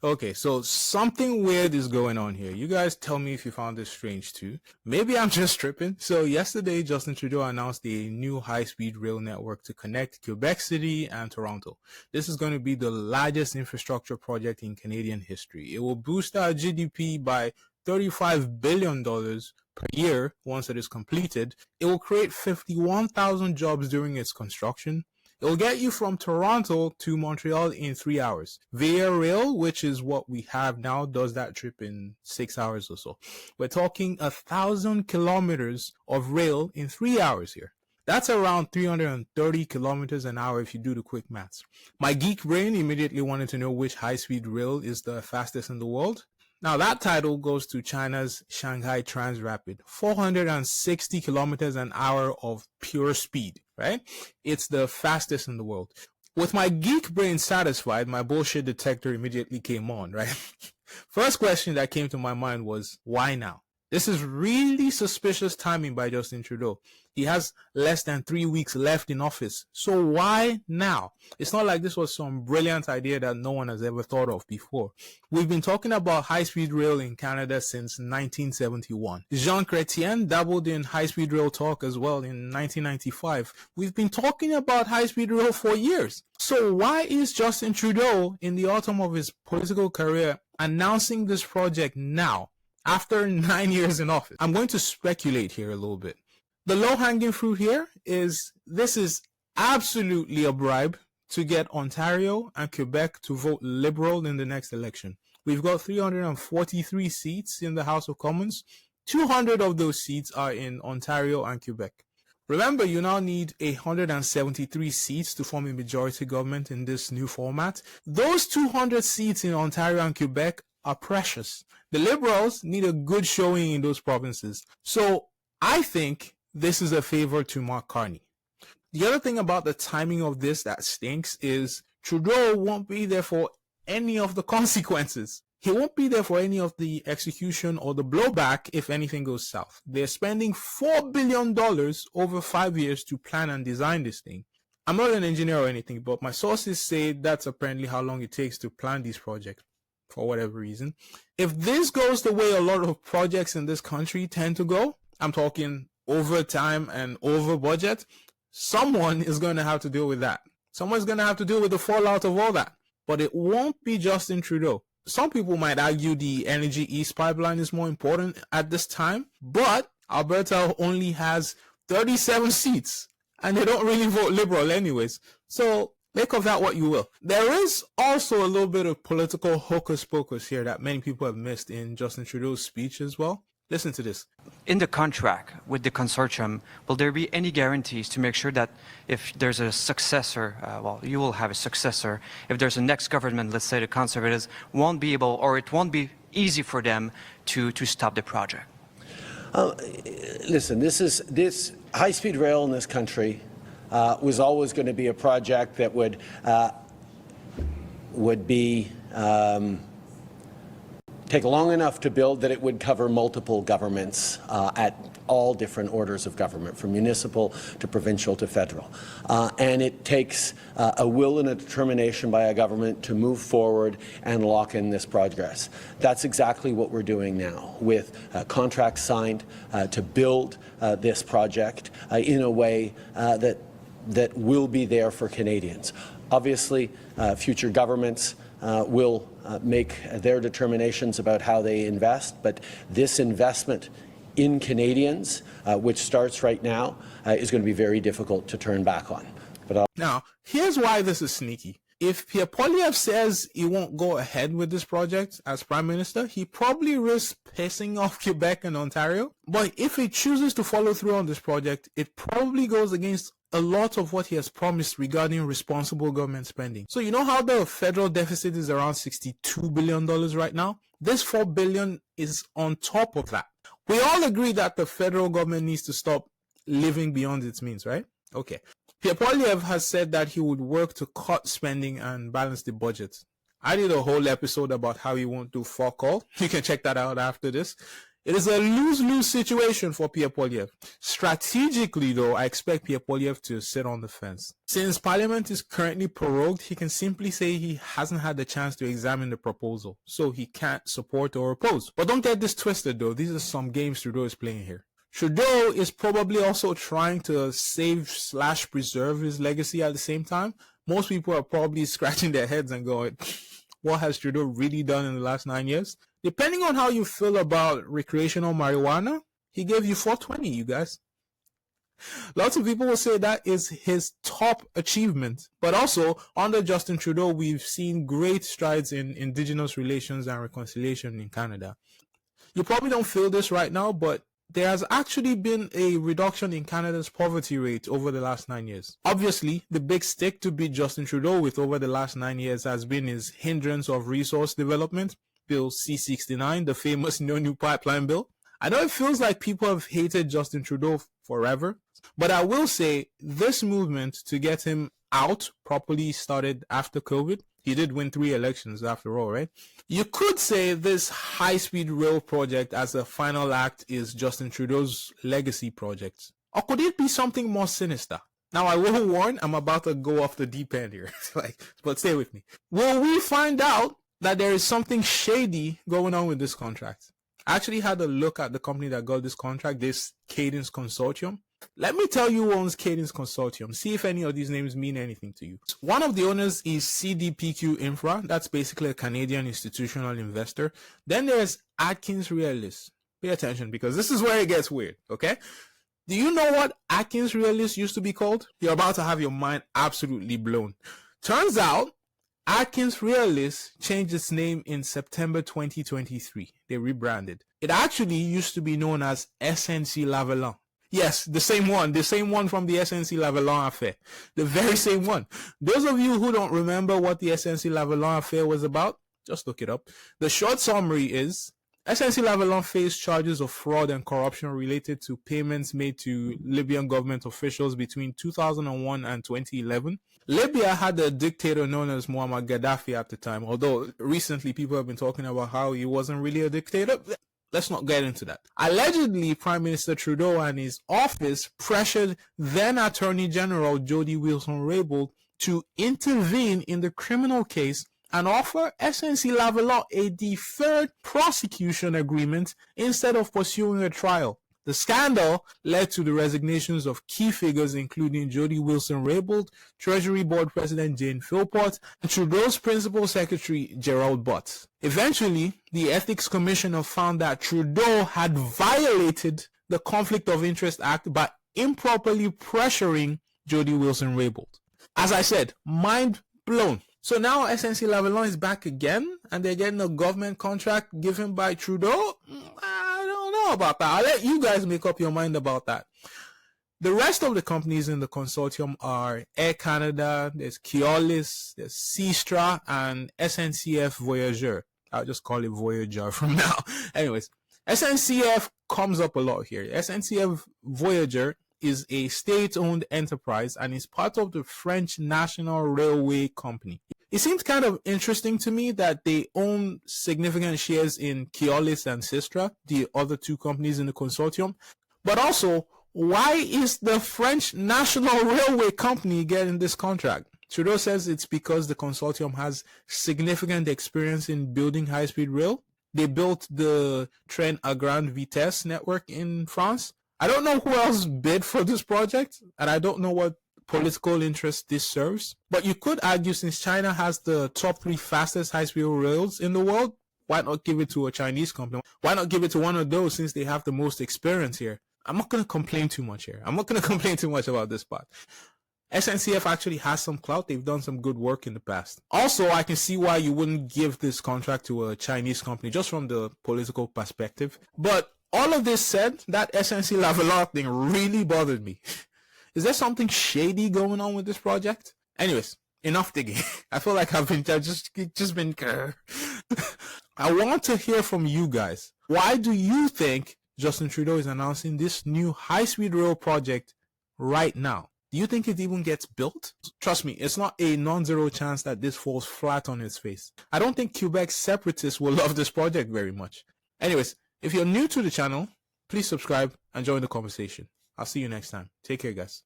Okay, so something weird is going on here. You guys tell me if you found this strange too. Maybe I'm just tripping. So yesterday, Justin Trudeau announced a new high-speed rail network to connect Quebec City and Toronto. This is going to be the largest infrastructure project in Canadian history. It will boost our GDP by $35 billion per year once it is completed. It will create 51,000 jobs during its construction. It will get you from Toronto to Montreal in 3 hours. Via rail, which is what we have now, does that trip in 6 hours or so. We're talking 1,000 kilometers of rail in 3 hours here. That's around 330 kilometers an hour if you do the quick maths. My geek brain immediately wanted to know which high-speed rail is the fastest in the world. Now that title goes to China's Shanghai Transrapid, 460 kilometers an hour of pure speed, right? It's the fastest in the world. With my geek brain satisfied, my bullshit detector immediately came on, right? First question that came to my mind was, why now? This is really suspicious timing by Justin Trudeau. He has less than 3 weeks left in office. So why now? It's not like this was some brilliant idea that no one has ever thought of before. We've been talking about high-speed rail in Canada since 1971. Jean Chrétien dabbled in high-speed rail talk as well in 1995. We've been talking about high-speed rail for years. So why is Justin Trudeau, in the autumn of his political career, announcing this project now? After 9 years in office. I'm going to speculate here a little bit. The low-hanging fruit here is this is absolutely a bribe to get Ontario and Quebec to vote Liberal in the next election. We've got 343 seats in the House of Commons. 200 of those seats are in Ontario and Quebec. Remember, you now need 173 seats to form a majority government in this new format. Those 200 seats in Ontario and Quebec are precious. The Liberals need a good showing in those provinces. So I think this is a favor to Mark Carney. The other thing about the timing of this that stinks is Trudeau won't be there for any of the consequences. He won't be there for any of the execution or the blowback if anything goes south. They're spending $4 billion over 5 years to plan and design this thing. I'm not an engineer or anything, but my sources say that's apparently how long it takes to plan these projects. For whatever reason. If this goes the way a lot of projects in this country tend to go, I'm talking over time and over budget, someone is going to have to deal with that. Someone's going to have to deal with the fallout of all that. But it won't be Justin Trudeau. Some people might argue the Energy East pipeline is more important at this time, but Alberta only has 37 seats, and they don't really vote Liberal anyways. So make of that what you will. There is also a little bit of political hocus pocus here that many people have missed in Justin Trudeau's speech as well. Listen to this. In the contract with the consortium, will there be any guarantees to make sure that if there's a successor, you will have a successor, if there's a next government, let's say the Conservatives, won't be able, or it won't be easy for them to stop the project? Listen, this high-speed rail in this country was always going to be a project that would be take long enough to build that it would cover multiple governments at all different orders of government, from municipal to provincial to federal. And it takes a will and a determination by a government to move forward and lock in this progress. That's exactly what we're doing now, with contracts signed to build this project in a way that will be there for Canadians. Obviously, future governments will make their determinations about how they invest, but this investment in Canadians, which starts right now, is going to be very difficult to turn back on. Now, here's why this is sneaky. If Pierre Poilievre says he won't go ahead with this project as Prime Minister, he probably risks pissing off Quebec and Ontario. But if he chooses to follow through on this project, it probably goes against a lot of what he has promised regarding responsible government spending. So you know how the federal deficit is around $62 billion right now? This $4 billion is on top of that. We all agree that the federal government needs to stop living beyond its means, right? Okay. Pierre Poilievre has said that he would work to cut spending and balance the budget. I did a whole episode about how he won't do fuck all. You can check that out after this. It is a lose-lose situation for Pierre Poilievre. Strategically, though, I expect Pierre Poilievre to sit on the fence. Since Parliament is currently prorogued, he can simply say he hasn't had the chance to examine the proposal, so he can't support or oppose. But don't get this twisted, though. These are some games Trudeau is playing here. Trudeau is probably also trying to save/preserve his legacy at the same time. Most people are probably scratching their heads and going, what has Trudeau really done in the last 9 years? Depending on how you feel about recreational marijuana, he gave you 420, you guys. Lots of people will say that is his top achievement. But also, under Justin Trudeau, we've seen great strides in Indigenous relations and reconciliation in Canada. You probably don't feel this right now, but there has actually been a reduction in Canada's poverty rate over the last 9 years. Obviously, the big stick to beat Justin Trudeau with over the last 9 years has been his hindrance of resource development, Bill C-69, the famous No New Pipeline Bill. I know it feels like people have hated Justin Trudeau forever, but I will say this movement to get him out properly started after COVID. He did win 3 elections after all, right? You could say this high-speed rail project as a final act is Justin Trudeau's legacy project. Or could it be something more sinister? Now, I will warn, I'm about to go off the deep end here. But stay with me. Will we find out that there is something shady going on with this contract? I actually had a look at the company that got this contract, this Cadence Consortium. Let me tell you who owns Cadence Consortium. See if any of these names mean anything to you. One of the owners is CDPQ Infra. That's basically a Canadian institutional investor. Then there's Atkins Realis. Pay attention because this is where it gets weird, okay? Do you know what Atkins Realis used to be called? You're about to have your mind absolutely blown. Turns out, Atkins Realis changed its name in September 2023. They rebranded. It actually used to be known as SNC Lavalin. Yes, the same one from the SNC Lavalin affair. The very same one. Those of you who don't remember what the SNC Lavalin affair was about, just look it up. The short summary is, SNC Lavalin faced charges of fraud and corruption related to payments made to Libyan government officials between 2001 and 2011. Libya had a dictator known as Muammar Gaddafi at the time, although recently people have been talking about how he wasn't really a dictator. Let's not get into that. Allegedly, Prime Minister Trudeau and his office pressured then Attorney General Jody Wilson-Raybould to intervene in the criminal case and offer SNC Lavalin a deferred prosecution agreement instead of pursuing a trial. The scandal led to the resignations of key figures including Jody Wilson-Raybould, Treasury Board President Jane Philpott, and Trudeau's Principal Secretary Gerald Butts. Eventually, the Ethics Commissioner found that Trudeau had violated the Conflict of Interest Act by improperly pressuring Jody Wilson-Raybould. As I said, mind blown. So now SNC Lavalin is back again and they're getting a government contract given by Trudeau? I don't know about that. I'll let you guys make up your mind about that. The rest of the companies in the consortium are Air Canada, there's Keolis, there's Seastra, and SNCF Voyageur. I'll just call it Voyager from now. Anyways, SNCF comes up a lot here. SNCF Voyager is a state-owned enterprise and is part of the French National Railway Company. It seems kind of interesting to me that they own significant shares in Keolis and Seastra, the other 2 companies in the consortium. But also, why is the French National Railway Company getting this contract? Trudeau says it's because the consortium has significant experience in building high-speed rail. They built the Train à Grande Vitesse network in France. I don't know who else bid for this project, and I don't know what political interest this serves. But you could argue since China has the top 3 fastest high-speed rails in the world, why not give it to a Chinese company? Why not give it to one of those since they have the most experience here? I'm not going to complain too much here. I'm not going to complain too much about this part. SNCF actually has some clout. They've done some good work in the past. Also, I can see why you wouldn't give this contract to a Chinese company just from the political perspective. But all of this said, that SNC Lavalin thing really bothered me. Is there something shady going on with this project? Anyways, enough digging. I feel like I've just been. I want to hear from you guys. Why do you think Justin Trudeau is announcing this new high-speed rail project right now? Do you think it even gets built? Trust me, it's not a non-zero chance that this falls flat on its face. I don't think Quebec separatists will love this project very much. Anyways, If you're new to the channel, please subscribe and join the conversation. I'll see you next time. Take care, guys.